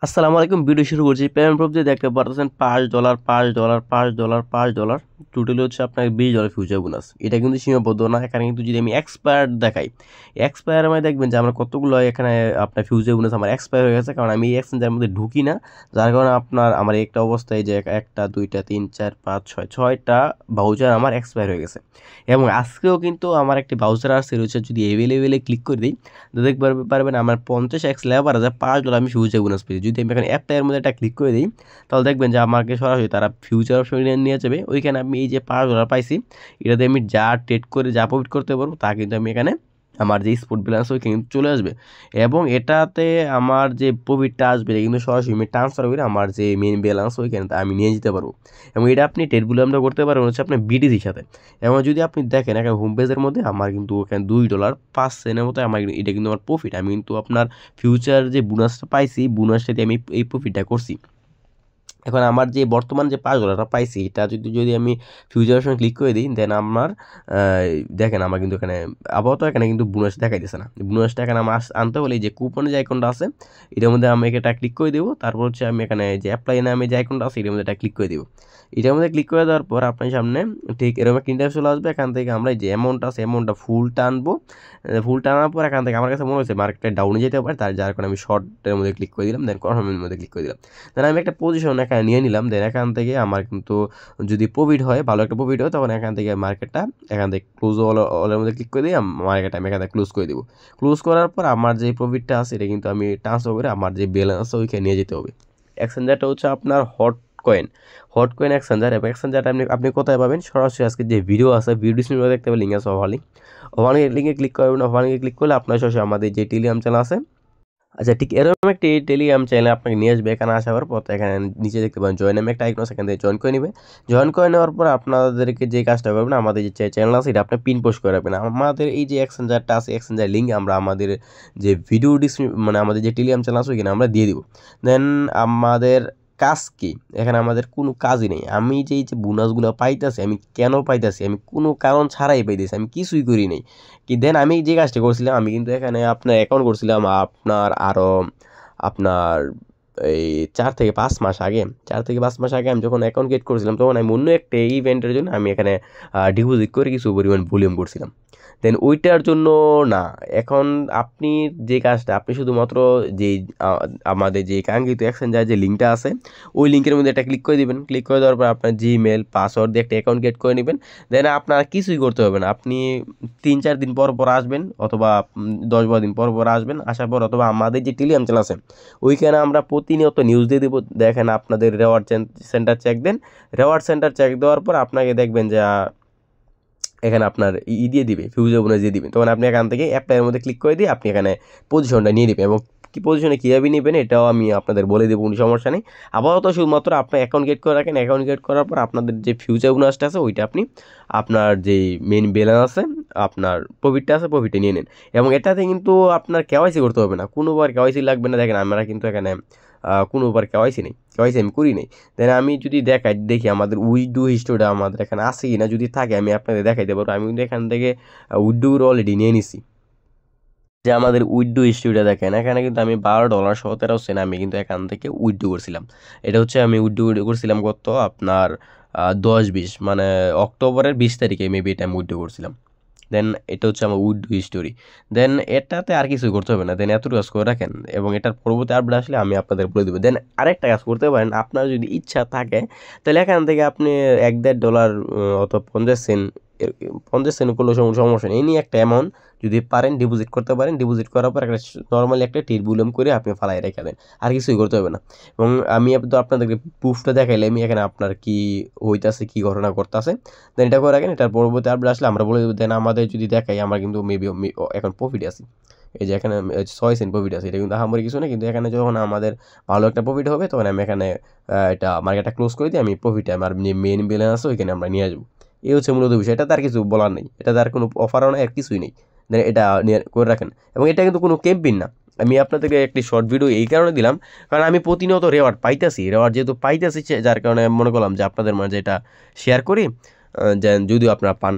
আসসালামু আলাইকুম। ভিডিও শুরু করছি। পেমেন্ট প্রুফ দিয়ে দেখতে পারতেছেন $5 $5 $5 $5 টোটালি হচ্ছে আপনার $20 ফিউচার বোনাস। এটা কিন্তু সীমাবদ্ধ না, এখানে কিন্তু যদি আমি এক্সপায়ার দেখাই, এক্সপায়ার মানে দেখবেন যে আমরা কতগুলো এখানে আপনার ফিউচার বোনাস আমার এক্সপায়ার হয়ে গেছে, কারণ আমি এই এক্সচেঞ্জের মধ্যে ঢুকি না। যার কারণে আপনার আমার একটা অবস্থায় যে একটা দুইটা তিন চার পাঁচ ছয়টা ভাউচার আমার এক্সপায়ার হয়ে গেছে। এবং আজকেও কিন্তু আমার একটি ভাউচার আসছে রয়েছে, যদি অ্যাভেলেবেলে ক্লিক করে দিই তো দেখতে পারবেন আমার 50x লেবার আছে $5 আমি ফিউচার বোনাস পেয়েছি। যদি আমি এখানে অ্যাপ্লাইয়ের মধ্যে একটা ক্লিক করে দিই তাহলে দেখবেন যে আমাকে সরাসরি তারা ফিউচার অপশনে নিয়ে যাবে। ওইখানে আমি এই যে $5 পাইছি, এটাতে আমি যা ট্রেড করে যা প্রফিট করতে পারবো তা কিন্তু আমি এখানে আমার যে স্পট ব্যালেন্স ওইখানে কিন্তু চলে আসবে। এবং এটাতে আমার যে প্রফিটটা আসবে এটা কিন্তু সরাসরি আমি ট্রান্সফার করে আমার যে মেন ব্যালেন্স ওইখানে আমি নিয়ে যেতে পারবো। এবং এটা আপনি ট্রেডগুলো আমরা করতে পারবেন হচ্ছে আপনার বিটিসির সাথে। এবং যদি আপনি দেখেন এখানে হোম পেজের মধ্যে আমার কিন্তু এখানে $2.05 মতো আমার এটা কিন্তু আমার প্রফিট। আমি কিন্তু আপনার ফিউচার যে বোনাসটা পাইছি, বোনাসটা দিয়ে আমি এই প্রফিটটা করছি। এখন আমার যে বর্তমান যে $5 পাইছি এটা যদি আমি ফিউচার অপশনে ক্লিক করে দিই, দেন আমার দেখেন আমার কিন্তু এখানে আপাতত এখানে কিন্তু বোনাস দেখাইতেছে না। বোনাসটা এখানে আমার আনতে হলে যে কুপনের যে আইকনটা আছে এটার মধ্যে আমি এটা ক্লিক করে দেবো। তারপর হচ্ছে আমি এখানে যে অ্যাপ্লাই নামে যে আইকনটা আছে এটার মধ্যে এটা ক্লিক করে দেবো। এটার মধ্যে ক্লিক করে দেওয়ার পর আপনার সামনে ঠিক এরকম একটা ইন্টারফেস চলে আসবে। এখান থেকে আমরা যে অ্যামাউন্ট আছে অ্যামাউন্টটা ফুল টানবো। ফুল টানার পর এখান থেকে আমার কাছে মনে হচ্ছে মার্কেটটা ডাউনে যেতে পারে, যার কারণে আমি শর্টের মধ্যে ক্লিক করে দিলাম, দেন কনফার্মের মধ্যে ক্লিক করে দিলাম। দেন আমি একটা পজিশন এখানে নিয়ে নিলাম। দেন এখান থেকে আমার কিন্তু যদি প্রফিট হয়, ভালো একটা প্রফিট হয়, তখন এখান থেকে মার্কেটটা এখান থেকে ক্লোজ অলের মধ্যে ক্লিক করে দিয়ে মার্কেটটা আমি এখান থেকে ক্লোজ করে দেবো। ক্লোজ করার পর আমার যে প্রফিটটা আছে এটা কিন্তু আমি ট্রান্সফার করে আমার যে ব্যালেন্স আছে ওইখানে নিয়ে যেতে হবে। এক্সচেঞ্জারটা হচ্ছে আপনার হট কয়েন এক্সচেঞ্জার। এবং এক্সচেঞ্জারটা আপনি কোথায় পাবেন? সরাসরি আজকে যে ভিডিও আছে ভিডিও ডিসক্রিপশনে দেখতে পাবেন লিঙ্ক আছে, ওভার লিঙ্কে ক্লিক করবেন। ওভার লিঙ্কে ক্লিক করলে আপনার সরাসরি আমাদের যে টেলিগ্রাম চ্যানেল আছে, আচ্ছা ঠিক এরকম একটি টেলিগ্রাম চ্যানেলে আপনাকে নিয়ে আসবে। এখানে আসার পর এখানে নিচে দেখতে পাবেন জয়েন নামে একটা আইকন আছে, এখান থেকে জয়েন করে নেবে। জয়েন করে নেওয়ার পর আপনাদেরকে যে কাজটা করবেন, আমাদের যে চ্যানেল আছে এটা আপনি পিন পোস্ট করে রাখবেন। আমাদের এই যে এক্সচেঞ্জারটা আছে, এক্সচেঞ্জার লিঙ্ক আমরা আমাদের যে ভিডিও মানে আমাদের যে টেলিগ্রাম চ্যানেল আছে ওইখানে আমরা দিয়ে দিব। দেন আমাদের কাজ কি? এখানে আমাদের কোনো কাজই নেই। আমি যে এই যে বোনাসগুলো পাইতেছি, আমি কেন পাইতেছি? আমি কোনো কারণ ছাড়াই পাইতেছি, আমি কিছুই করি নাই। কি দেন আমি যে কাজটা করছিলাম, আমি কিন্তু এখানে আপনার অ্যাকাউন্ট করছিলাম আপনার আরও আপনার এই 4 থেকে 5 মাস আগে আমি যখন অ্যাকাউন্ট ক্রিয়েট করেছিলাম, তখন আমি অন্য একটা ইভেন্টের জন্য আমি এখানে ডিপোজিট করে কিছু পরিমাণ ভলিউম করছিলাম। দেন ওইটার জন্য না, এখন আপনি যে কাজটা আপনি শুধুমাত্র যেই আমাদের যে কাঙ্ক্ষিত এক্সচেঞ্জার যে লিঙ্কটা আছে ওই লিঙ্কের মধ্যে একটা ক্লিক করে দিবেন। ক্লিক করে দেওয়ার পর আপনার জিমেল পাসওয়ার্ড দিয়ে একটা অ্যাকাউন্ট ক্রিয়েট করে নেবেন। দেন আপনার কিছুই করতে হবে না। আপনি 3-4 দিন পর পর আসবেন, অথবা 10-12 দিন পর পর আসবেন। আসার পর অথবা আমাদের যে টেলিগ্রাম চ্যানেল আছে ওইখানে আমরা প্রতিনিয়ত নিউজ দিয়ে দেবো। দেখেন আপনাদের রেওয়ার্ড সেন্টার চেক দেন। রেওয়ার্ড সেন্টার চেক দেওয়ার পর আপনাকে দেখবেন যে এখানে আপনার দিয়ে দিবে, ফিউচার বোনাস দিয়ে দিবে। তখন আপনি এখান থেকে অ্যাপ্লাইয়ের মধ্যে ক্লিক করে দিয়ে আপনি এখানে পজিশনটা নিয়ে নেবেন। এবং কি পজিশনে কীভাবে নেবেন এটাও আমি আপনাদের বলে দেবো, কোনো সমস্যা নেই। আপাতত শুধুমাত্র আপনার অ্যাকাউন্ট ক্রিয়েট করে রাখেন। অ্যাকাউন্ট ক্রিয়েট করার পর আপনাদের যে ফিউচার বোনাসটা আছে ওইটা আপনি আপনার যেই মেন ব্যালেন্স আছে, আপনার প্রফিটটা আছে, প্রফিটে নিয়ে নেন। এবং এটাতে কিন্তু আপনার কেওয়াইসি করতে হবে না, কোনোবার কেওয়াইসি লাগবে না। দেখেন আমরা কিন্তু এখানে কোনোবার কেওয়াইসি নেই, কেওয়াইসি আমি করি নাই। দেন আমি যদি দেখি আমাদের উইথড্র হিস্টোরিটা আমাদের এখানে আছে কি না, যদি থাকে আমি আপনাদের দেখাইতে পারবো। আমি কিন্তু এখান থেকে উইথড্র অলরেডি নিয়ে নিছি। যে আমাদের উইথড্র হিস্টোরিটা দেখেন, এখানে কিন্তু আমি $12.17 আমি কিন্তু এখান থেকে উইথড্র করছিলাম। এটা হচ্ছে আমি উইথড্র করছিলাম কত আপনার 10-20 মানে অক্টোবরের 20 তারিখে মেবি এটা আমি উইথড্র করছিলাম। দেন এটা হচ্ছে আমার উইথড্র হিস্টোরি। দেন এটাতে আর কিছুই করতে হবে না। দেন এত কাজ করে রাখেন, এবং এটার পরবর্তী আপডেট আসলে আমি আপনাদের বলে দেবো। দেন আরেকটা কাজ করতে পারেন, আপনার যদি ইচ্ছা থাকে তাহলে এখান থেকে আপনি $1-1.5 অথবা 50 সেন্ট 50 সেন্ট করলেও সমস্যা নেই। এই নিয়ে একটা অ্যামাউন্ট যদি পারেন ডিপোজিট করতে পারেন। ডিপোজিট করার পর একটা নর্মালি একটা টিরবুলম করে আপনি ফালাই রেখে দেন, আর কিছুই করতে হবে না। এবং আমি তো আপনাদেরকে প্রুফটা দেখাইলে আমি এখানে আপনার কি হইতাছে, কি ঘটনা করতেছে। দেন এটা করে রাখেন, এটার পরবর্তী আপডেট আসলে আমরা বলে দেবো। দেন আমাদের যদি দেখাই, আমরা কিন্তু মেবি এখন প্রফিট আছি। এই যে এখানে 6 সেন্ট প্রফিট আছে, এটা কিন্তু আহামরি কিছু না। কিন্তু এখানে যখন আমাদের ভালো একটা প্রফিট হবে তখন আমি এখানে এটা মার্কেটটা ক্লোজ করে দিই, আমি প্রফিটে আমার মেন ব্যালেন্স আছে ওইখানে আমরা নিয়ে আসবো। এই হচ্ছে মূলত বিষয়। এটা তার কিছু বলার নেই, এটা তার কোনো অফারও নেই, আর কিছুই নেই। দেন এটা নিয়ে করে রাখেন। এবং এটা কিন্তু কোনো ক্যাম্পেইন না। আমি আপনাদেরকে একটি শর্ট ভিডিও এই কারণে দিলাম, কারণ আমি প্রতিনিয়ত রেওয়ার্ড পাইতেছি। রেওয়ার্ড যেহেতু পাইতেছি যার কারণে মনে করলাম যে আপনাদের মাঝে এটা শেয়ার করি, যে যদিও আপনারা পান।